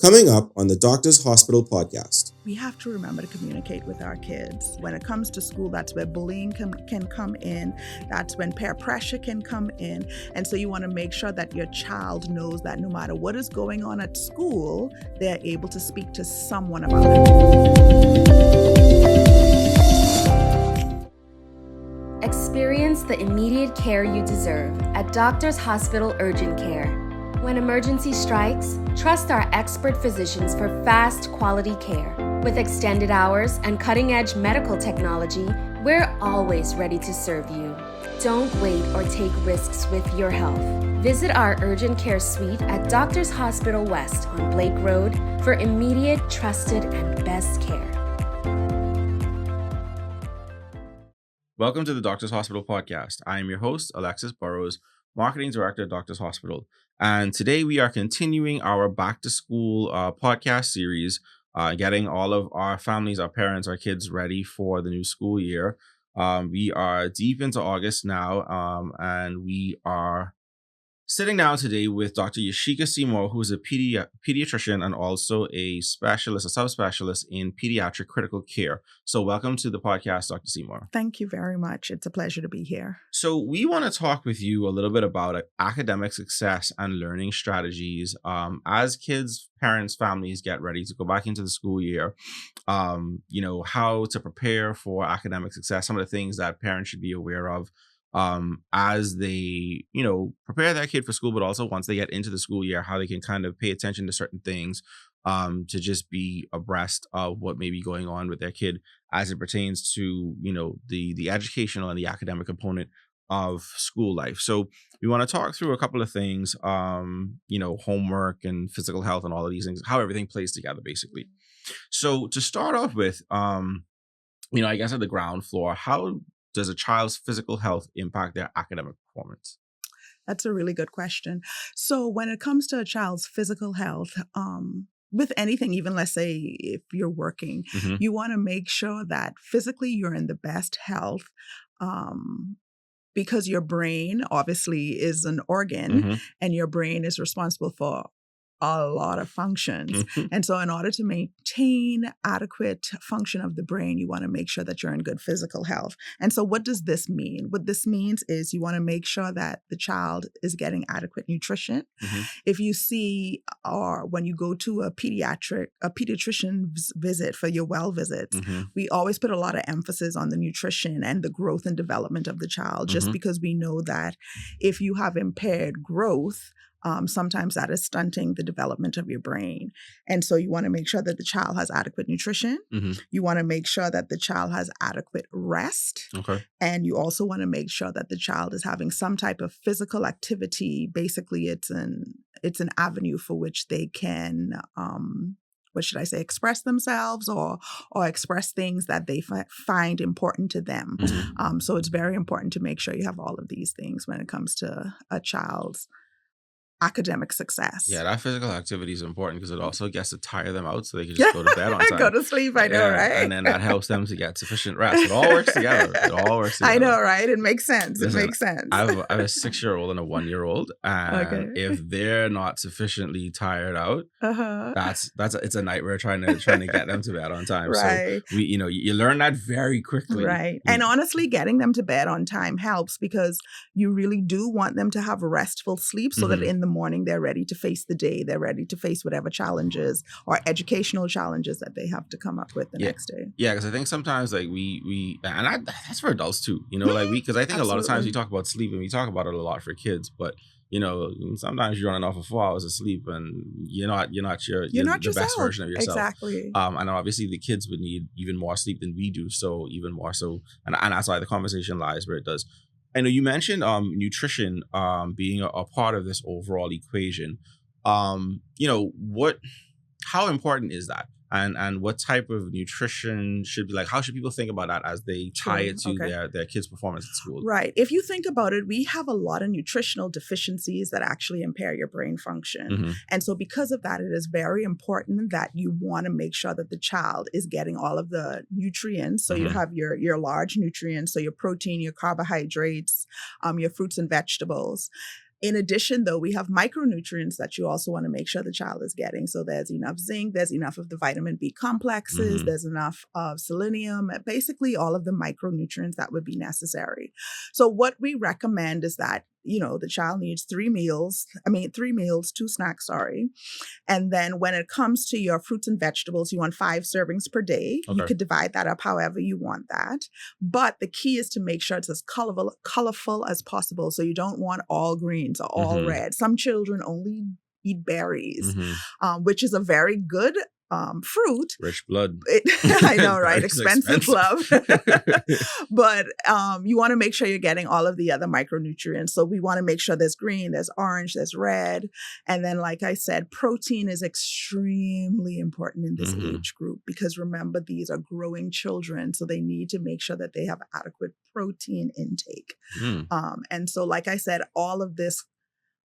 Coming up on the Doctor's Hospital podcast. We have to remember to communicate with our kids. When it comes to school, that's where bullying can come in. That's when peer pressure can come in. And so you want to make sure that your child knows that no matter what is going on at school, they're able to speak to someone about it. Experience the immediate care you deserve at Doctor's Hospital Urgent Care. When emergency strikes, trust our expert physicians for fast, quality care. With extended hours and cutting-edge medical technology, we're always ready to serve you. Don't wait or take risks with your health. Visit our urgent care suite at Doctor's Hospital West on Blake Road for immediate, trusted, and best care. Welcome to the Doctor's Hospital podcast. I am your host, Alexis Burrows, Marketing Director at Doctor's Hospital. And today we are continuing our back to school podcast series, getting all of our families, our parents, our kids ready for the new school year. We are deep into August now, and we are sitting down today with Dr. Yashica Seymour, who is a pediatrician and also a subspecialist in pediatric critical care. So welcome to the podcast, Dr. Seymour. Thank you very much. It's a pleasure to be here. So we want to talk with you a little bit about academic success and learning strategies as kids, parents, families get ready to go back into the school year. How to prepare for academic success, some of the things that parents should be aware of as they, prepare their kid for school, but also once they get into the school year, how they can kind of pay attention to certain things to just be abreast of what may be going on with their kid as it pertains to, the educational and the academic component of school life. So we want to talk through a couple of things, homework and physical health and all of these things, how everything plays together, basically. So to start off with, I guess at the ground floor, how does a child's physical health impact their academic performance? That's a really good question. So when it comes to a child's physical health, with anything, even let's say if you're working, you want to make sure that physically you're in the best health, because your brain obviously is an organ and your brain is responsible for a lot of functions. And so in order to maintain adequate function of the brain, you want to make sure that you're in good physical health. And so what does this mean? What this means is you want to make sure that the child is getting adequate nutrition. If you see, or when you go to a pediatrician's visit for your well visits, we always put a lot of emphasis on the nutrition and the growth and development of the child, just because we know that if you have impaired growth, sometimes that is stunting the development of your brain. And so you want to make sure that the child has adequate nutrition. You want to make sure that the child has adequate rest. And you also want to make sure that the child is having some type of physical activity. Basically, it's an avenue for which they can, express themselves or express things that they find important to them. So it's very important to make sure you have all of these things when it comes to a child's academic success. Yeah, that physical activity is important because it also gets to tire them out so they can just go to bed on time. Go to sleep, I know, right? And then that helps them to get sufficient rest. It all works together. I know, right? It makes sense. Listen, it makes sense. I have a 6-year-old and a 1-year-old, and if they're not sufficiently tired out, it's a nightmare trying to get them to bed on time. Right. So you learn that very quickly. Right. And honestly, getting them to bed on time helps because you really do want them to have a restful sleep so that in the morning they're ready to face the day. They're ready to face whatever challenges or educational challenges that they have to come up with the next day. Yeah, because I think sometimes that's for adults too. Because I think a lot of times we talk about sleep and we talk about it a lot for kids, but sometimes you're running off of 4 hours of sleep and you're not the best version of yourself. Exactly. And obviously the kids would need even more sleep than we do. So even more so, and that's why the conversation lies where it does. I know you mentioned nutrition being a part of this overall equation. How important is that? And what type of nutrition should be how should people think about that as they tie it to their kids' performance at school? Right. If you think about it, we have a lot of nutritional deficiencies that actually impair your brain function. And so because of that, it is very important that you want to make sure that the child is getting all of the nutrients. So you have your large nutrients, so your protein, your carbohydrates, your fruits and vegetables. In addition, though, we have micronutrients that you also want to make sure the child is getting. So there's enough zinc, there's enough of the vitamin B complexes, there's enough of selenium, basically all of the micronutrients that would be necessary. So what we recommend is that, the child needs 3 meals, 2 snacks, sorry. And then when it comes to your fruits and vegetables, you want 5 servings per day. Okay. You could divide that up however you want that. But the key is to make sure it's as colorful as possible. So you don't want all greens or all red. Some children only eat berries, which is a very good fruit. Rich blood. I know, right? It's expensive love. But you want to make sure you're getting all of the other micronutrients. So we want to make sure there's green, there's orange, there's red. And then, like I said, protein is extremely important in this age group because remember, these are growing children. So they need to make sure that they have adequate protein intake. And so, like I said, all of this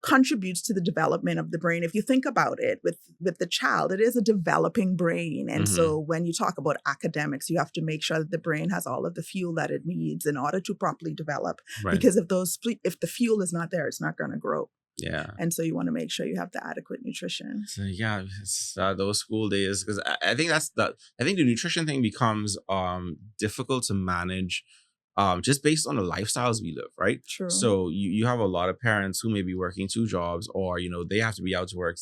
contributes to the development of the brain. If you think about it with the child, it is a developing brain. And so when you talk about academics, you have to make sure that the brain has all of the fuel that it needs in order to properly develop. Right. Because if the fuel is not there, it's not going to grow. Yeah. And so you want to make sure you have the adequate nutrition. So yeah, it's, those school days, because I think I think the nutrition thing becomes difficult to manage just based on the lifestyles we live, right? True. So you have a lot of parents who may be working 2 jobs, or they have to be out to work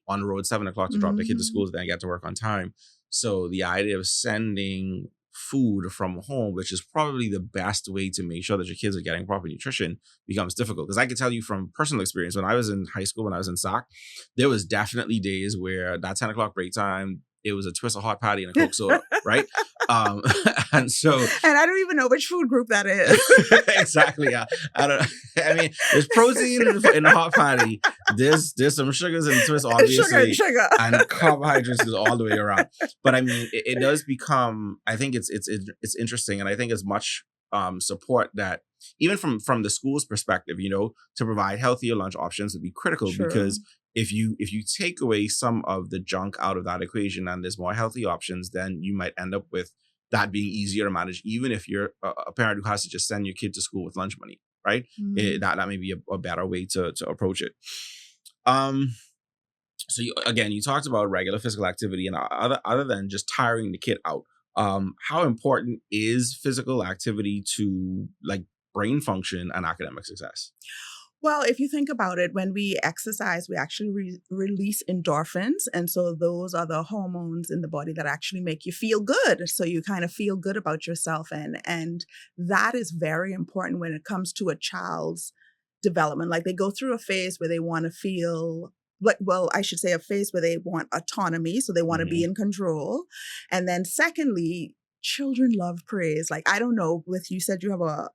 on the road 7 o'clock to drop their kid to school, then get to work on time. So the idea of sending food from home, which is probably the best way to make sure that your kids are getting proper nutrition, becomes difficult. Because I can tell you from personal experience, when I was in high school, when I was in SAC, there was definitely days where that 10 o'clock break time, it was a twist of hot patty and a Coke soda, right? And I don't even know which food group that is. Exactly. Yeah. I mean, there's protein in the hot patty. There's some sugars in the twist, obviously. Sugar. And carbohydrates is all the way around. But I mean, it does become, I think it's interesting. And I think it's much support that even from the school's perspective, to provide healthier lunch options would be critical. Sure. Because if you take away some of the junk out of that equation and there's more healthy options, then you might end up with that being easier to manage, even if you're a parent who has to just send your kid to school with lunch money, right? That may be a better way to approach it. So you talked about regular physical activity, and other than just tiring the kid out, how important is physical activity to like brain function and academic success? Well, if you think about it, when we exercise, we actually release endorphins. And so those are the hormones in the body that actually make you feel good. So you kind of feel good about yourself. And that is very important when it comes to a child's development. Like they go through a phase where they want to feel a phase where they want autonomy. So they want to be in control. And then secondly, children love praise. Like, I don't know, you said you have a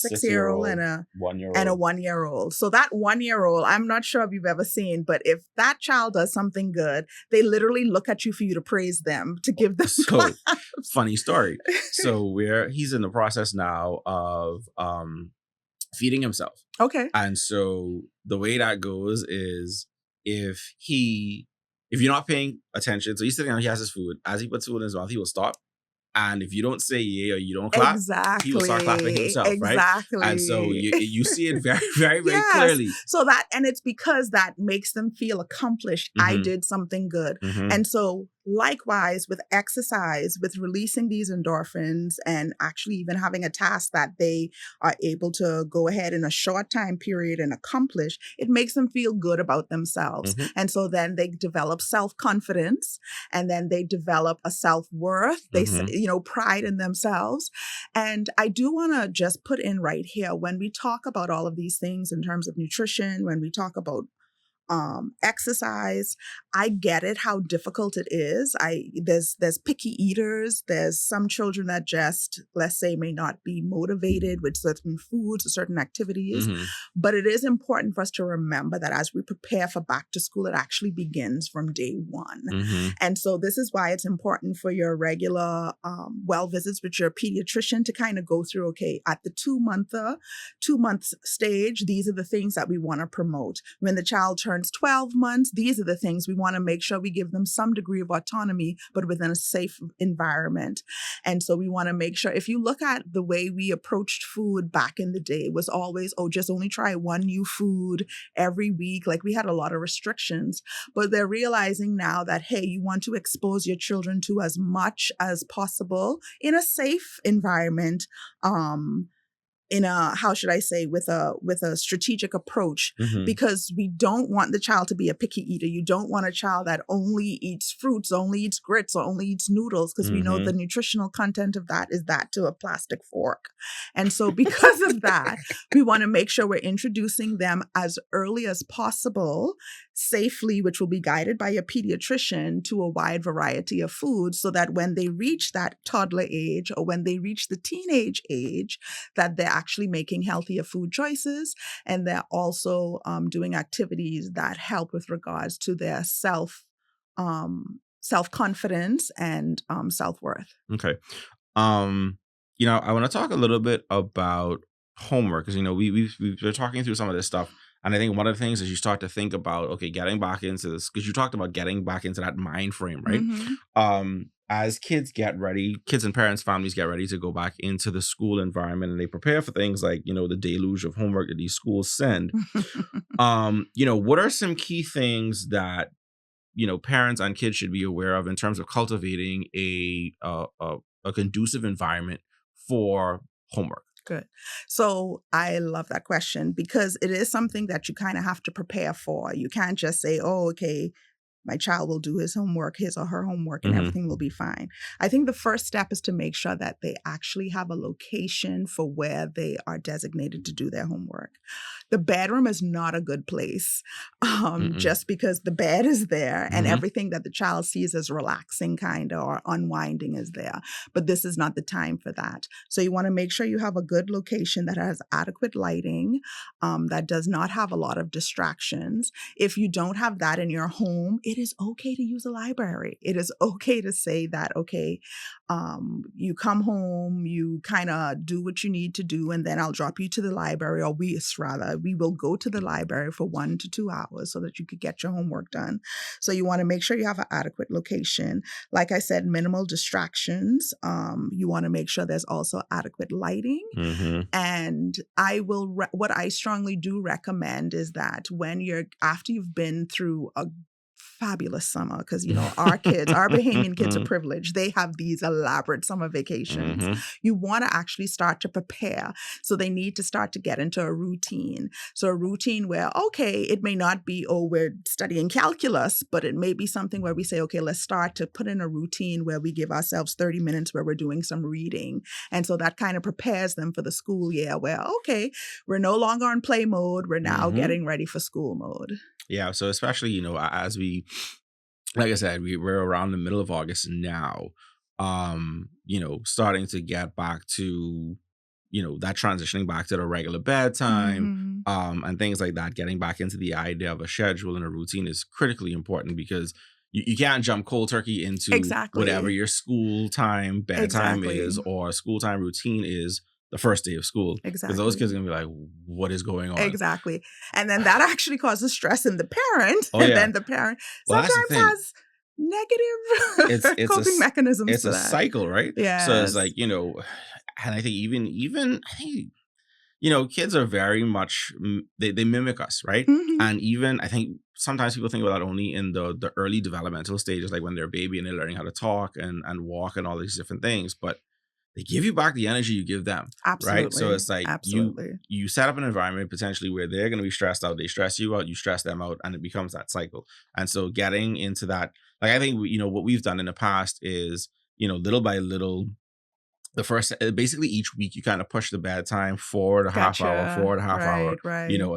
6-year-old and a 1-year-old. And a 1-year-old. So that 1-year-old, I'm not sure if you've ever seen, but if that child does something good, they literally look at you for you to praise them, to give them So, funny story. So he's in the process now of feeding himself. Okay. And so the way that goes is if you're not paying attention, so he's sitting down, he has his food. As he puts food in his mouth, he will stop. And if you don't say yay or you don't clap, he will start clapping himself, right? And so you see it very, very, very clearly. So and it's because that makes them feel accomplished. I did something good. And so likewise with exercise, with releasing these endorphins and actually even having a task that they are able to go ahead in a short time period and accomplish, it makes them feel good about themselves. And so then they develop self-confidence, and then they develop a self-worth. They pride in themselves. And I do want to just put in right here, when we talk about all of these things in terms of nutrition, when we talk about exercise, I get it, how difficult it is. There's picky eaters. There's some children that just, let's say, may not be motivated with certain foods or certain activities. But it is important for us to remember that as we prepare for back to school, it actually begins from day one. And so this is why it's important for your regular well visits with your pediatrician to kind of go through, okay, at the 2 month stage, these are the things that we want to promote. When the child turns turns 12 months, these are the things we want to make sure we give them some degree of autonomy, but within a safe environment. And so we want to make sure, if you look at the way we approached food back in the day, it was always, just only try one new food every week. Like we had a lot of restrictions, but they're realizing now that, hey, you want to expose your children to as much as possible in a safe environment, in a, how should I say, with a strategic approach, because we don't want the child to be a picky eater. You don't want a child that only eats fruits, only eats grits, or only eats noodles, because we know the nutritional content of that is that to a plastic fork. And so because of that, we want to make sure we're introducing them as early as possible, safely, which will be guided by a pediatrician, to a wide variety of foods, so that when they reach that toddler age or when they reach the teenage age, that they're actually making healthier food choices, and they're also doing activities that help with regards to their self-confidence and self-worth. Okay. I want to talk a little bit about homework, because we've been talking through some of this stuff, and I think one of the things is you start to think about, okay, getting back into this, because you talked about getting back into that mind frame, right? As kids and parents, families get ready to go back into the school environment, and they prepare for things like, the deluge of homework that these schools send. What are some key things that, parents and kids should be aware of in terms of cultivating a conducive environment for homework? Good. So I love that question, because it is something that you kind of have to prepare for. You can't just say, oh, okay, my child will do his or her homework, and everything will be fine. I think the first step is to make sure that they actually have a location for where they are designated to do their homework. The bedroom is not a good place, just because the bed is there and everything that the child sees as relaxing kind of or unwinding is there. But this is not the time for that. So you want to make sure you have a good location that has adequate lighting, that does not have a lot of distractions. If you don't have that in your home, it is okay to use a library. It is okay to say that, okay, you come home, you kind of do what you need to do, and then I'll drop you to the library, or we will go to the library for 1 to 2 hours so that you could get your homework done. So you want to make sure you have an adequate location. Like I said, minimal distractions. You want to make sure there's also adequate lighting. And what I strongly do recommend is that after you've been through a fabulous summer, because our Bahamian kids are privileged. They have these elaborate summer vacations. You want to actually start to prepare. So they need to start to get into a routine. So a routine where, okay, it may not be, we're studying calculus, but it may be something where we say, okay, let's start to put in a routine where we give ourselves 30 minutes where we're doing some reading. And so that kind of prepares them for the school year where, okay, we're no longer on play mode. We're now getting ready for school mode. Yeah. So especially, as we, like I said, we're around the middle of August now, starting to get back to, that transitioning back to the regular bedtime, and things like that, getting back into the idea of a schedule and a routine is critically important, because you can't jump cold turkey into whatever your school time bedtime is or school time routine is the first day of school. Because those kids are going to be like, what is going on? Exactly. And then that actually causes stress in the parent. Then the parent sometimes has negative coping mechanisms. It's a cycle, right? Yeah. So it's like, and I think even kids are very much, they mimic us, right? And even I think sometimes people think about that only in the early developmental stages, like when they're a baby and they're learning how to talk and walk and all these different things. But they give you back the energy you give them. Absolutely. Right? So it's like you set up an environment potentially where they're going to be stressed out. They stress you out, you stress them out, and it becomes that cycle. And so getting into that, like I think, what we've done in the past is, little by little, basically each week you kind of push the bedtime forward a half hour,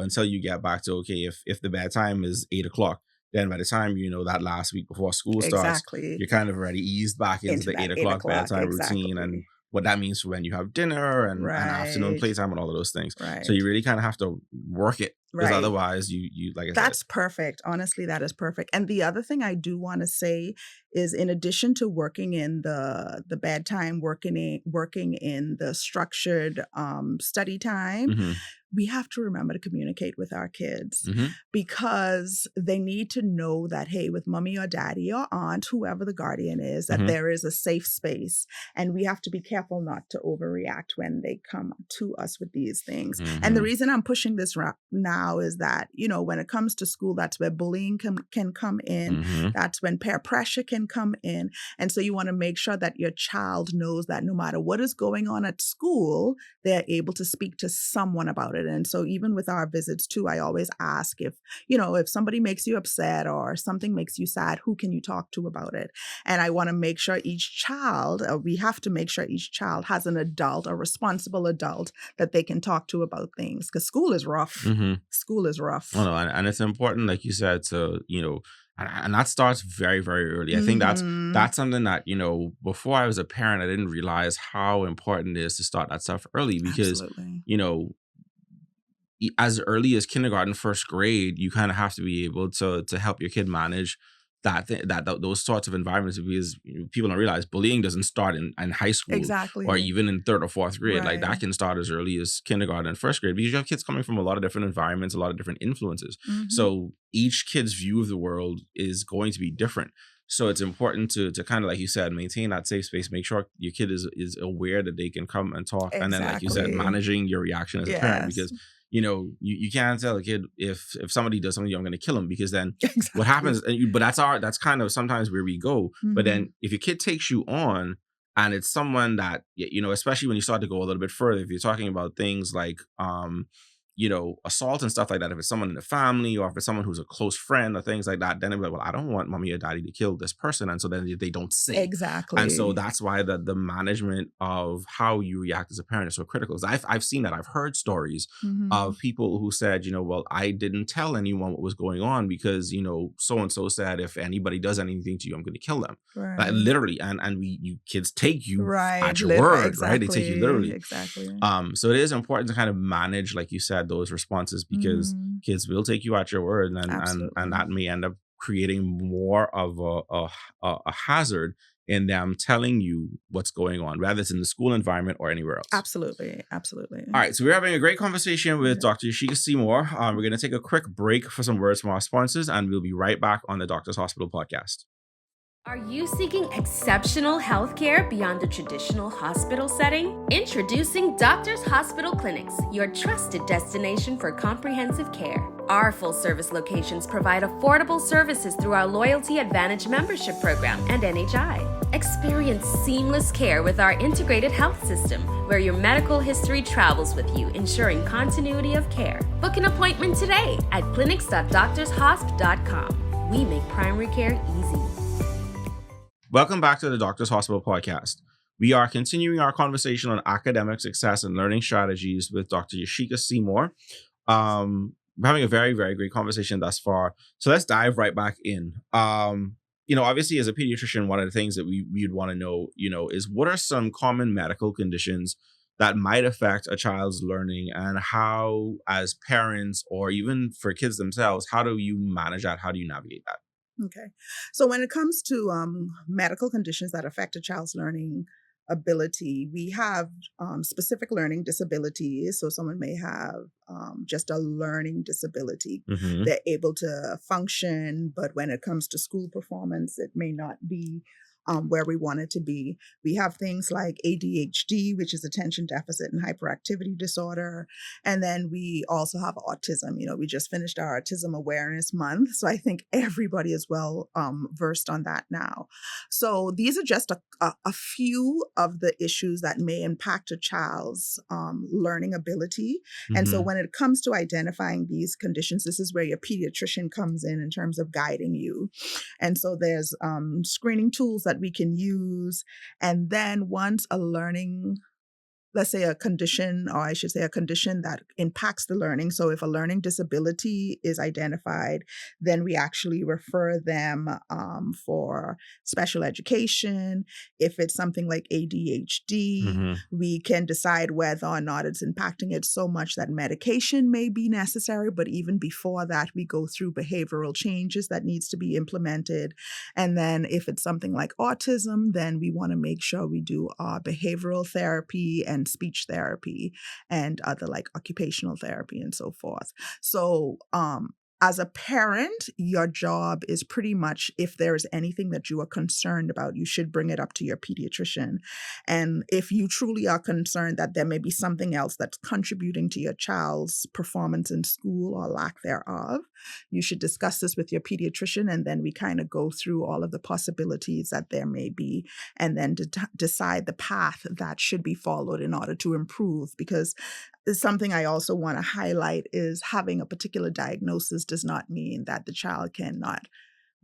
until you get back to, okay, if the bedtime is 8:00, then by the time, that last week before school starts, you're kind of already eased back into the 8:00 bedtime routine, and what that means for when you have dinner and afternoon playtime and all of those things. So you really kind of have to work it Because Right. otherwise, you like I said. That's perfect. Honestly, that is perfect. And the other thing I do want to say is, in addition to working in the bedtime, working in the structured study time, Mm-hmm. we have to remember to communicate with our kids, Mm-hmm. because they need to know that, hey, with mommy or daddy or aunt, whoever the guardian is, that Mm-hmm. there is a safe space. And we have to be careful not to overreact when they come to us with these things. And the Mm-hmm. reason I'm pushing this now is that, when it comes to school, that's where bullying can come in. Mm-hmm. That's when peer pressure can come in. And so you want to make sure that your child knows that no matter what is going on at school, they're able to speak to someone about it. And so even with our visits too, I always ask if somebody makes you upset or something makes you sad, who can you talk to about it? And I want to make sure we have to make sure each child has an adult, a responsible adult that they can talk to about things, because school is rough. Mm-hmm. School is rough. Oh, no, and it's important, like you said, to, and that starts very, very early. I think that's something that, before I was a parent, I didn't realize how important it is to start that stuff early, because, Absolutely. As early as kindergarten, first grade, you kind of have to be able to help your kid manage those sorts of environments, because people don't realize bullying doesn't start in high school Exactly. or even in third or fourth grade. Like, that Right. can start as early as kindergarten and first grade, because you have kids coming from a lot of different environments, a lot of different influences. Mhm. So each kid's view of the world is going to be different. So it's important to kind of, like you said, maintain that safe space, make sure your kid is aware that they can come and talk. And then, like you said, Exactly. managing your reaction as a parent, Yes. because you can't tell a kid, if somebody does something, I'm going to kill him, because then Exactly. what happens, but that's kind of sometimes where we go. But then if your kid takes you on, and it's someone that, especially when you start to go a little bit further, if you're talking about things like assault and stuff like that, if it's someone in the family or if it's someone who's a close friend or things like that, then they're like, well, I don't want mommy or daddy to kill this person. And so then they don't say. Exactly. And so that's why the management of how you react as a parent is so critical. Because I've seen that. I've heard stories of people who said, well, I didn't tell anyone what was going on because, so-and-so said, if anybody does anything to you, I'm going to kill them. Right. Literally. And you kids take you Right. at your word, Exactly. right? They take you literally. Exactly. So it is important to kind of manage, like you said, those responses, because kids will take you at your word, and that may end up creating more of a hazard in them telling you what's going on, whether it's in the school environment or anywhere else. Absolutely. Absolutely. All right, so we're having a great conversation with Dr. Yashica Seymour. We're going to take a quick break for some words from our sponsors, and we'll be right back on the Doctor's Hospital podcast. Are you seeking exceptional healthcare beyond the traditional hospital setting? Introducing Doctors Hospital Clinics, your trusted destination for comprehensive care. Our full-service locations provide affordable services through our Loyalty Advantage membership program and NHI. Experience seamless care with our integrated health system, where your medical history travels with you, ensuring continuity of care. Book an appointment today at clinics.doctorshosp.com. We make primary care easy. Welcome back to the Doctor's Hospital podcast. We are continuing our conversation on academic success and learning strategies with Dr. Yashica Seymour. We're having a very, very great conversation thus far. So let's dive right back in. Obviously, as a pediatrician, one of the things that we'd want to know, is what are some common medical conditions that might affect a child's learning, and how, as parents or even for kids themselves, how do you manage that? How do you navigate that? Okay. So when it comes to medical conditions that affect a child's learning ability, we have specific learning disabilities. So someone may have just a learning disability. Mm-hmm. They're able to function, but when it comes to school performance, it may not be where we want it to be. We have things like ADHD, which is attention deficit and hyperactivity disorder. And then we also have autism. We just finished our Autism Awareness Month. So I think everybody is well versed on that now. So these are just a few of the issues that may impact a child's learning ability. Mm-hmm. And so when it comes to identifying these conditions, this is where your pediatrician comes in terms of guiding you. And so there's screening tools that we can use. And then once a learning let's say a condition, or I should say a condition that impacts the learning. So if a learning disability is identified, then we actually refer them for special education. If it's something like ADHD, we can decide whether or not it's impacting it so much that medication may be necessary. But even before that, we go through behavioral changes that needs to be implemented. And then if it's something like autism, then we want to make sure we do behavioral therapy and speech therapy and other like occupational therapy and so forth. So as a parent, your job is pretty much, if there's anything that you are concerned about, you should bring it up to your pediatrician. And if you truly are concerned that there may be something else that's contributing to your child's performance in school or lack thereof, you should discuss this with your pediatrician. And then we kind of go through all of the possibilities that there may be, and then decide the path that should be followed in order to improve. Because something I also want to highlight is having a particular diagnosis does not mean that the child cannot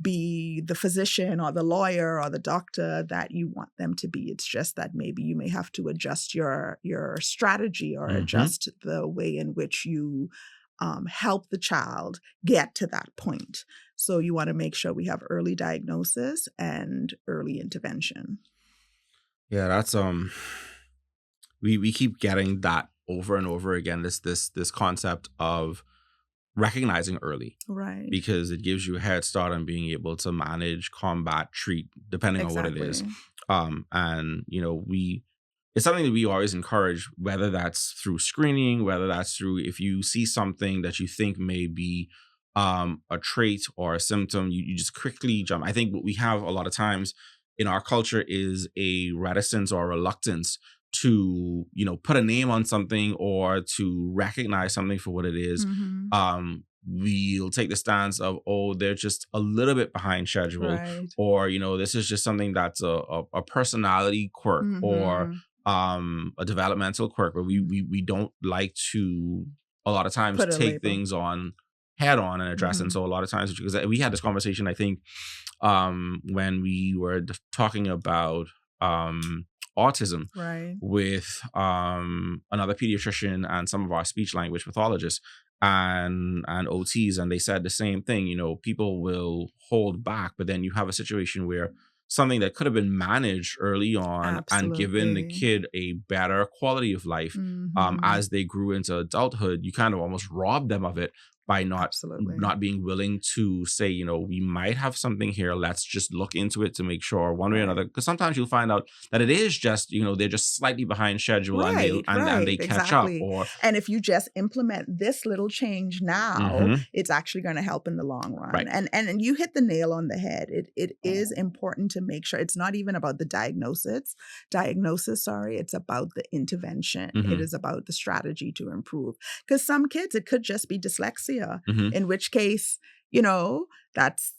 be the physician or the lawyer or the doctor that you want them to be. It's just that maybe you may have to adjust your strategy or adjust the way in which you help the child get to that point. So you want to make sure we have early diagnosis and early intervention. Yeah, that's we keep getting that over and over again, this concept of recognizing early, right? Because it gives you a head start on being able to manage, combat, treat, depending on what it is. And it's something that we always encourage, whether that's through screening, whether that's through, if you see something that you think may be a trait or a symptom, you just quickly jump. I think what we have a lot of times in our culture is a reticence or reluctance to put a name on something or to recognize something for what it is. We'll take the stance of, oh, they're just a little bit behind schedule, right. or this is just something that's a personality quirk or a developmental quirk. But we don't like to a lot of times take things on head on and address it. So a lot of times, because we had this conversation, I think when we were talking about autism, right, with another pediatrician and some of our speech language pathologists and OTs, and they said the same thing. People will hold back, but then you have a situation where something that could have been managed early on and given the kid a better quality of life as they grew into adulthood, you kind of almost rob them of it by not being willing to say, we might have something here. Let's just look into it to make sure one way or another. Because sometimes you'll find out that it is just, they're just slightly behind schedule and they catch up. And if you just implement this little change now, it's actually going to help in the long run. Right. And you hit the nail on the head. It is important to make sure it's not even about the diagnosis. It's about the intervention. It is about the strategy to improve. Because some kids, it could just be dyslexia. In which case, that's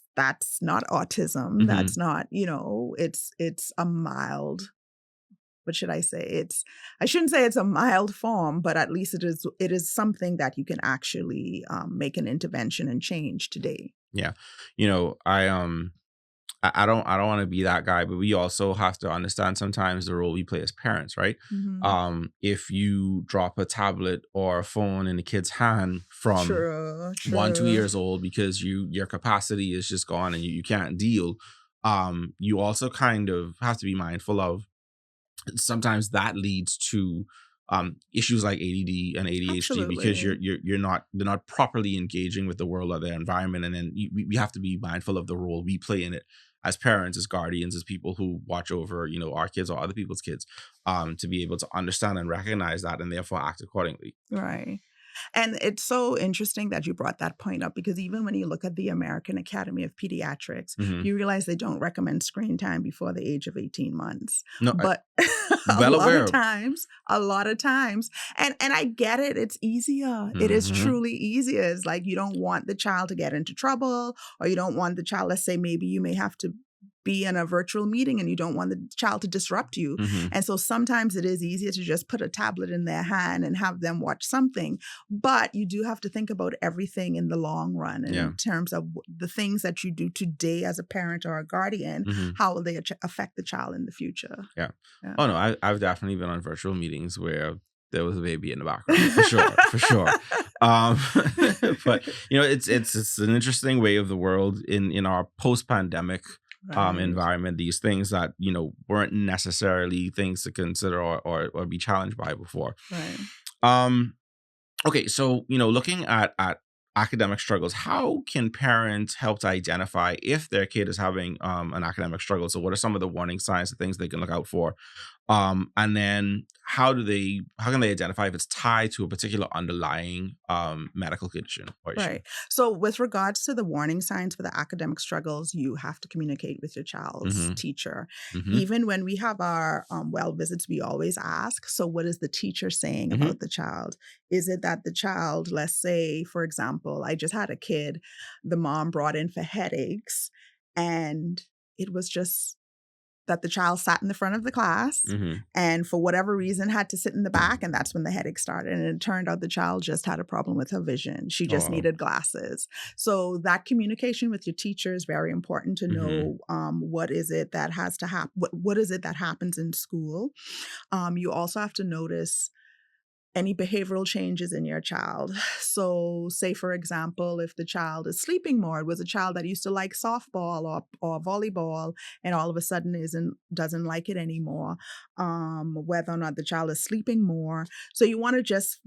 not autism. That's not, it's a mild, what should I say? I shouldn't say it's a mild form, but at least it is something that you can actually make an intervention and change today. Yeah. I don't want to be that guy, but we also have to understand sometimes the role we play as parents, right? If you drop a tablet or a phone in a kid's hand from 1-2 years old because your capacity is just gone and you can't deal, you also kind of have to be mindful of sometimes that leads to issues like ADD and ADHD because they're not properly engaging with the world or their environment, and then we have to be mindful of the role we play in it as parents, as guardians, as people who watch over our kids or other people's kids, to be able to understand and recognize that and therefore act accordingly. Right. And it's so interesting that you brought that point up, because even when you look at the American Academy of Pediatrics, you realize they don't recommend screen time before the age of 18 months. No, but a lot of times, and I get it. It's easier. It is truly easier. It's like you don't want the child to get into trouble, or you don't want the child, let's say maybe you may have to be in a virtual meeting and you don't want the child to disrupt you. And so sometimes it is easier to just put a tablet in their hand and have them watch something. But you do have to think about everything in the long run and in terms of the things that you do today as a parent or a guardian, how will they affect the child in the future? Yeah. Oh, no, I've definitely been on virtual meetings where there was a baby in the background, for sure, for sure. But it's an interesting way of the world in our post-pandemic environment. These things that weren't necessarily things to consider or be challenged by before. Right. Okay, so looking at academic struggles, how can parents help to identify if their kid is having an academic struggle? So what are some of the warning signs, the things they can look out for? And then how can they identify if it's tied to a particular underlying medical condition or issue? Right. So with regards to the warning signs for the academic struggles, you have to communicate with your child's teacher. Even when we have our well visits, we always ask, so what is the teacher saying about the child? Is it that the child, let's say, for example, I just had a kid, the mom brought in for headaches, and it was just that the child sat in the front of the class and for whatever reason had to sit in the back, and that's when the headache started. And it turned out the child just had a problem with her vision. She just needed glasses. So that communication with your teacher is very important to know what is it that has to happen. What is it that happens in school? You also have to notice any behavioral changes in your child. So say, for example, if the child is sleeping more, it was a child that used to like softball or volleyball and all of a sudden doesn't like it anymore, whether or not the child is sleeping more. So you want to just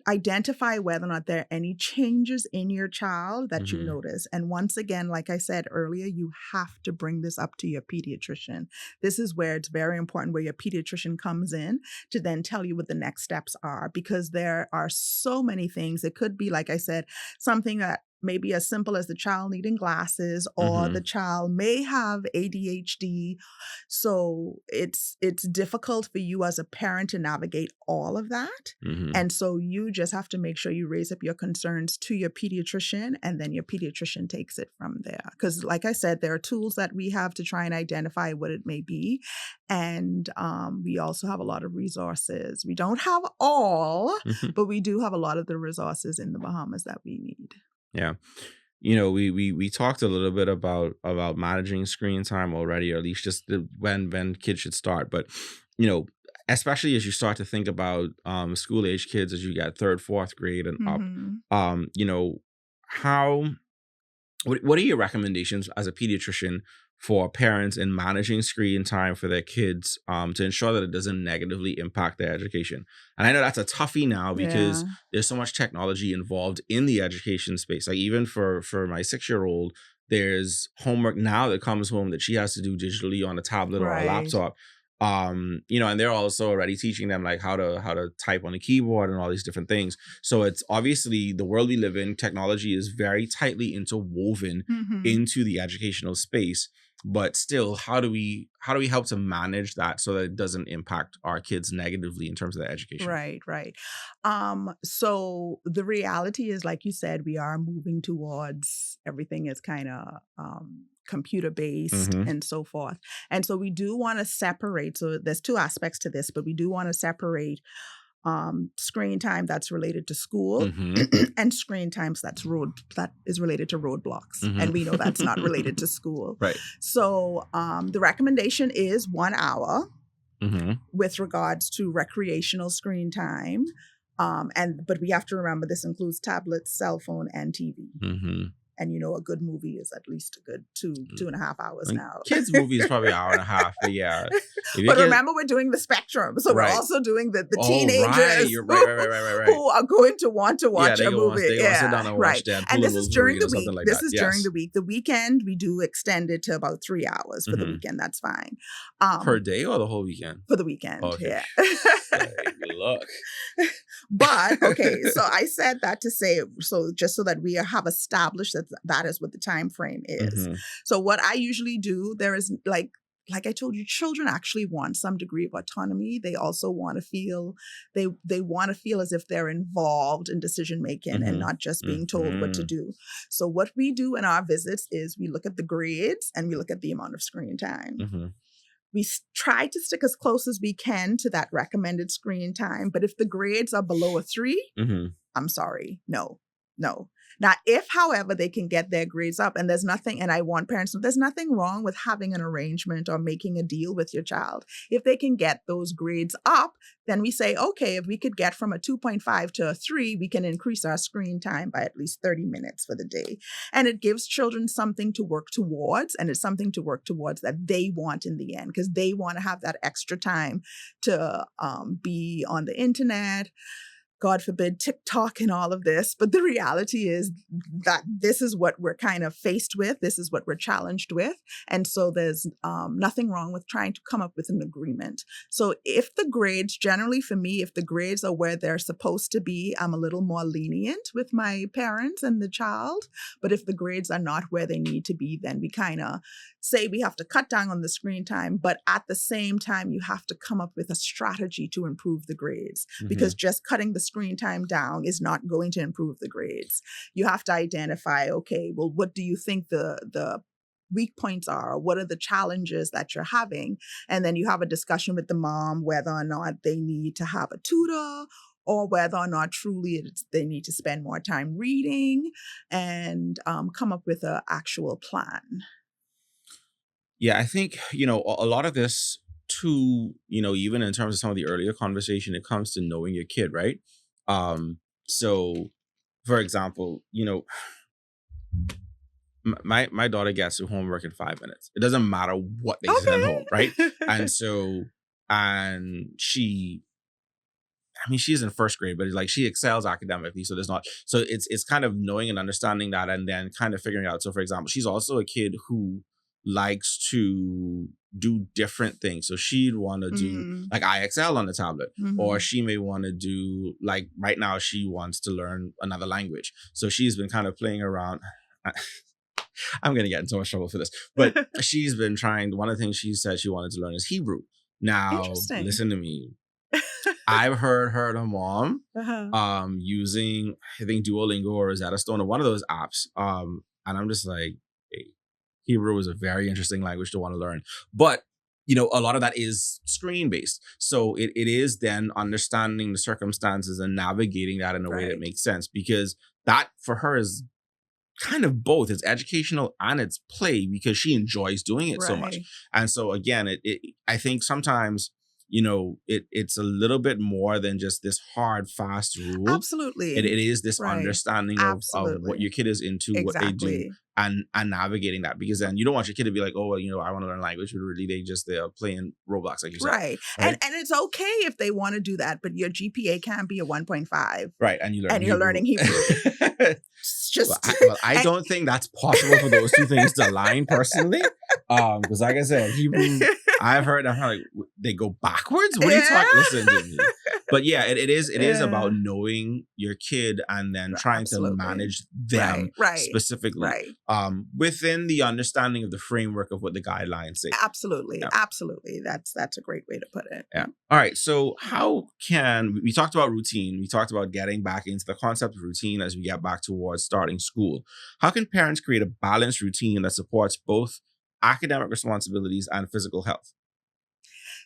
identify whether or not there are any changes in your child that you notice. And once again, like I said earlier, you have to bring this up to your pediatrician. This is where it's very important, where your pediatrician comes in to then tell you what the next steps are, because there are so many things. It could be, like I said, something that maybe as simple as the child needing glasses, or the child may have ADHD. So it's difficult for you as a parent to navigate all of that. And so you just have to make sure you raise up your concerns to your pediatrician, and then your pediatrician takes it from there. Because like I said, there are tools that we have to try and identify what it may be. And we also have a lot of resources. We don't have all, but we do have a lot of the resources in the Bahamas that we need. Yeah. We talked a little bit about managing screen time already, or at least just when kids should start. But, especially as you start to think about school age kids, as you get 3rd, 4th grade and up, what are your recommendations as a pediatrician for parents in managing screen time for their kids to ensure that it doesn't negatively impact their education? And I know that's a toughie now because there's so much technology involved in the education space. Like even for my 6-year-old, there's homework now that comes home that she has to do digitally on a tablet or a laptop. And they're also already teaching them like how to type on a keyboard and all these different things. So it's obviously the world we live in, technology is very tightly interwoven into the educational space. But still, how do we help to manage that so that it doesn't impact our kids negatively in terms of their education? Right. So the reality is, like you said, we are moving towards everything is kind of computer based and so forth. And so we do want to separate. So there's 2 aspects to this, but we do want to separate screen time that's related to school and screen times that is related to roadblocks. And we know that's not related to school. Right. So the recommendation is 1 hour with regards to recreational screen time. But we have to remember this includes tablets, cell phone, and TV. And a good movie is at least a good 2.5 hours now. Kids' movie is probably an hour and a half, but yeah. But remember, we're doing the spectrum, so we're also doing the teenagers who are going to want to watch a movie. They sit down and watch that. And this is during the week. During the week. The weekend we do extend it to about 3 hours for the weekend. That's fine. Per day or the whole weekend? For the weekend. Okay. Good luck. But okay, so I said that to say, so just so that we have established that is what the time frame is. So what I usually do, there is like like I told you, children actually want some degree of autonomy. They also want to feel, they want to feel as if they're involved in decision making and not just being told what to do. So what we do in our visits is we look at the grades and we look at the amount of screen time. We try to stick as close as we can to that recommended screen time. But if the grades are below a 3, I'm sorry, no. Now, if, however, they can get their grades up, and there's nothing, and I want parents to know, there's nothing wrong with having an arrangement or making a deal with your child. If they can get those grades up, then we say, okay, if we could get from a 2.5 to a 3, we can increase our screen time by at least 30 minutes for the day. And it gives children something to work towards, and it's something to work towards that they want in the end, because they want to have that extra time to be on the internet, God forbid, TikTok and all of this. But the reality is that this is what we're kind of faced with. This is what we're challenged with. And so there's nothing wrong with trying to come up with an agreement. So if the grades, generally for me, if the grades are where they're supposed to be, I'm a little more lenient with my parents and the child. But if the grades are not where they need to be, then we kind of say we have to cut down on the screen time. But at the same time, you have to come up with a strategy to improve the grades, because just cutting the screen time down is not going to improve the grades. You have to identify, okay, well, what do you think the weak points are? Or what are the challenges that you're having? And then you have a discussion with the mom whether or not they need to have a tutor, or whether or not truly they need to spend more time reading, and come up with an actual plan. Yeah, I think, a lot of this too, even in terms of some of the earlier conversation, it comes to knowing your kid, right? So for example, my daughter gets her homework in 5 minutes. It doesn't matter what they send home, right? And so, and she's in first grade, but it's like she excels academically. So it's kind of knowing and understanding that, and then kind of figuring out. So for example, she's also a kid who likes to do different things. So she'd want to do like IXL on the tablet, or she may want to do, like right now, she wants to learn another language. So she's been kind of playing around. I'm going to get in so much trouble for this, but she's been trying. One of the things she said she wanted to learn is Hebrew. Now, listen to me. I've heard her and her mom using, I think, Duolingo or Rosetta Stone or one of those apps. And I'm just like, hey, Hebrew is a very interesting language to want to learn. But, a lot of that is screen based. So it is then understanding the circumstances and navigating that in a way that makes sense, because that for her is kind of both. It's educational and it's play, because she enjoys doing it so much. And so again, I think sometimes, it's a little bit more than just this hard, fast rule. Absolutely. It is this understanding of what your kid is into, what they do, and navigating that, because then you don't want your kid to be like, oh, well, I want to learn language, but really they're playing Roblox, like you said. Right. And it's okay if they want to do that, but your GPA can't be a 1.5. Right. And you're learning Hebrew. Just I don't think that's possible for those two things to align personally. Because like I said, Hebrew, I've heard like they go backwards. What are you talking? Listen to me. But yeah, it is about knowing your kid and then trying to manage them specifically within the understanding of the framework of what the guidelines say. Absolutely. Absolutely. That's a great way to put it. Yeah. All right. So how can we talked about routine? We talked about getting back into the concept of routine as we get back towards starting school. How can parents create a balanced routine that supports both academic responsibilities and physical health?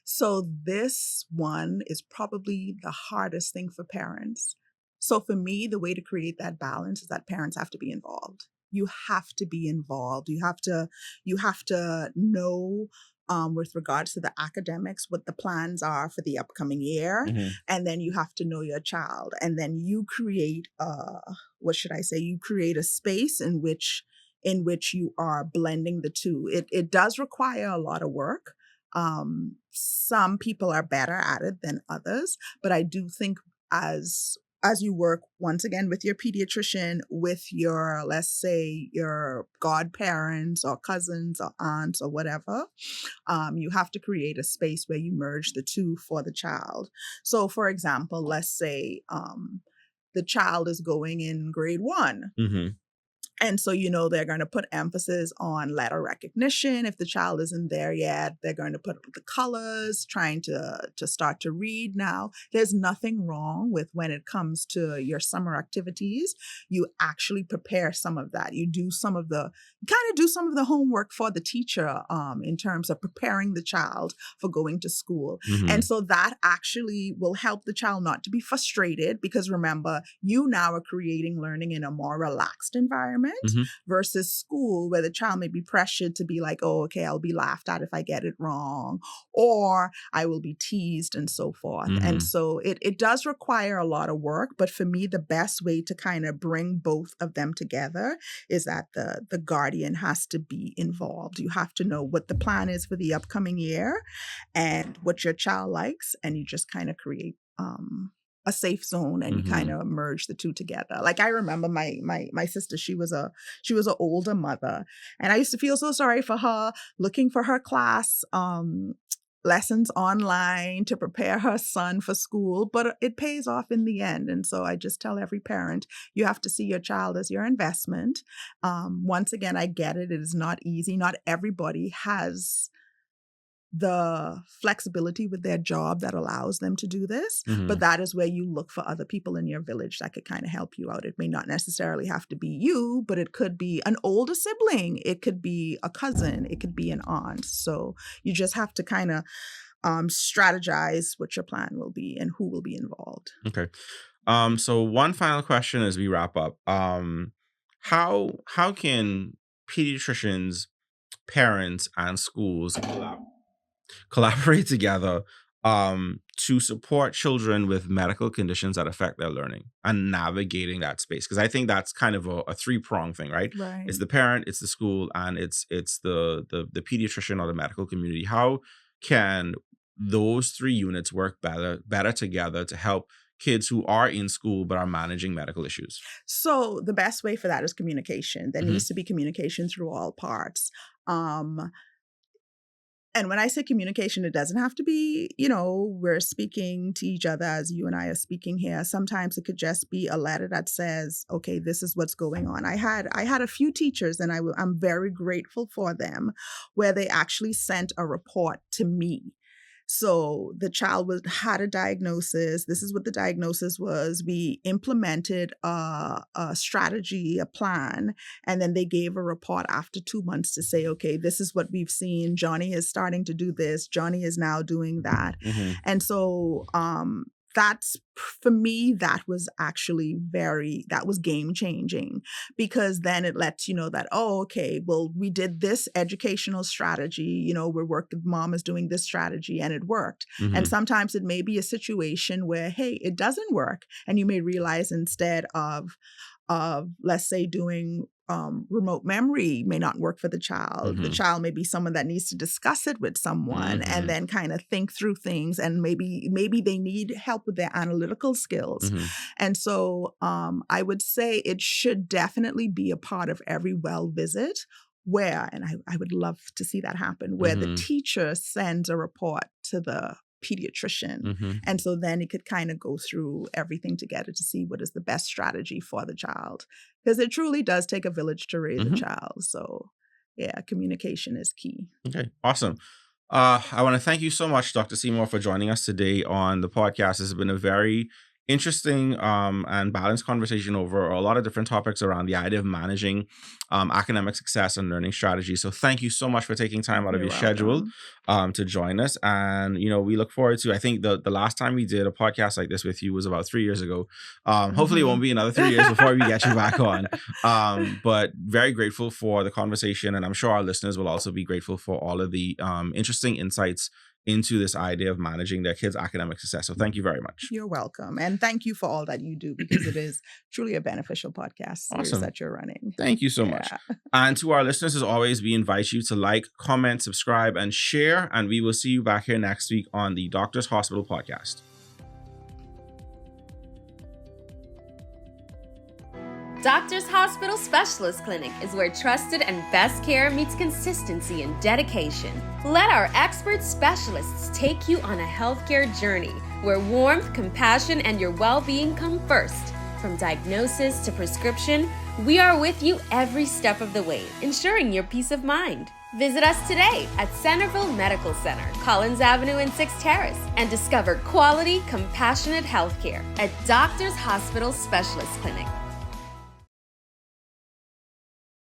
So this one is probably the hardest thing for parents. So for me, the way to create that balance is that parents have to be involved. You have to be involved. You have to know with regards to the academics, what the plans are for the upcoming year. And then you have to know your child. And then you create you create a space in which you are blending the two. It does require a lot of work. Some people are better at it than others, but I do think as you work once again with your pediatrician, with your, let's say, your godparents or cousins or aunts or whatever, you have to create a space where you merge the two for the child. So for example, let's say the child is going in grade 1. And so, they're going to put emphasis on letter recognition. If the child isn't there yet, they're going to put the colors, trying to start to read now. There's nothing wrong with when it comes to your summer activities. You actually prepare some of that. You do some of the homework for the teacher in terms of preparing the child for going to school. Mm-hmm. And so that actually will help the child not to be frustrated, because remember, you now are creating learning in a more relaxed environment. Mm-hmm. Versus school, where the child may be pressured to be like, oh, okay, I'll be laughed at if I get it wrong, or I will be teased and so forth. Mm-hmm. And so it does require a lot of work. But for me, the best way to kind of bring both of them together is that the guardian has to be involved. You have to know what the plan is for the upcoming year and what your child likes, and you just kind of create a safe zone, and you kind of merge the two together. Like I remember my sister, she was an older mother, and I used to feel so sorry for her, looking for her class lessons online to prepare her son for school, but it pays off in the end. And so I just tell every parent, you have to see your child as your investment. Once again, I get it. It is not easy. Not everybody has the flexibility with their job that allows them to do this. But that is where you look for other people in your village that could kind of help you out. It may not necessarily have to be you, but it could be an older sibling. It could be a cousin. It could be an aunt. So you just have to kind of strategize what your plan will be and who will be involved. Okay. So one final question as we wrap up. How can pediatricians, parents, and schools collaborate together to support children with medical conditions that affect their learning and navigating that space? Because I think that's kind of a three-pronged thing, right? Right. It's the parent, it's the school, and it's the pediatrician or the medical community. How can those three units work better together to help kids who are in school but are managing medical issues? So the best way for that is communication. There needs to be communication through all parts. And when I say communication, it doesn't have to be, we're speaking to each other as you and I are speaking here. Sometimes it could just be a letter that says, okay, this is what's going on. I had a few teachers, and I'm very grateful for them, where they actually sent a report to me. So the child had a diagnosis. This is what the diagnosis was. We implemented a strategy, a plan, and then they gave a report after 2 months to say, okay, this is what we've seen. Johnny is starting to do this. Johnny is now doing that. And so that's, for me, that was actually that was game changing, because then it lets you know that, oh, okay, well, we did this educational strategy, mom is doing this strategy and it worked. And sometimes it may be a situation where, hey, it doesn't work. And you may realize instead of let's say doing remote memory may not work for the child. The child may be someone that needs to discuss it with someone and then kind of think through things, and maybe they need help with their analytical skills. And so I would say it should definitely be a part of every well visit where, and I would love to see that happen, where the teacher sends a report to the pediatrician. And so then it could kind of go through everything together to see what is the best strategy for the child. Because it truly does take a village to raise a child. So yeah, communication is key. Okay, awesome. I want to thank you so much, Dr. Seymour, for joining us today on the podcast. This has been a very interesting and balanced conversation over a lot of different topics around the idea of managing academic success and learning strategies. So thank you so much for taking time out of your schedule to join us. And, we look forward to, I think the last time we did a podcast like this with you was about 3 years ago. Hopefully it won't be another 3 years before we get you back on. But very grateful for the conversation. And I'm sure our listeners will also be grateful for all of the interesting insights into this idea of managing their kids' academic success. So thank you very much. You're welcome. And thank you for all that you do, because it is truly a beneficial podcast series that you're running. Thank you so much. And to our listeners, as always, we invite you to like, comment, subscribe, and share. And we will see you back here next week on the Doctors Hospital Podcast. Doctors Hospital Specialist Clinic is where trusted and best care meets consistency and dedication. Let our expert specialists take you on a healthcare journey where warmth, compassion, and your well-being come first. From diagnosis to prescription, we are with you every step of the way, ensuring your peace of mind. Visit us today at Centerville Medical Center, Collins Avenue and 6th Terrace, and discover quality, compassionate healthcare at Doctors Hospital Specialist Clinic.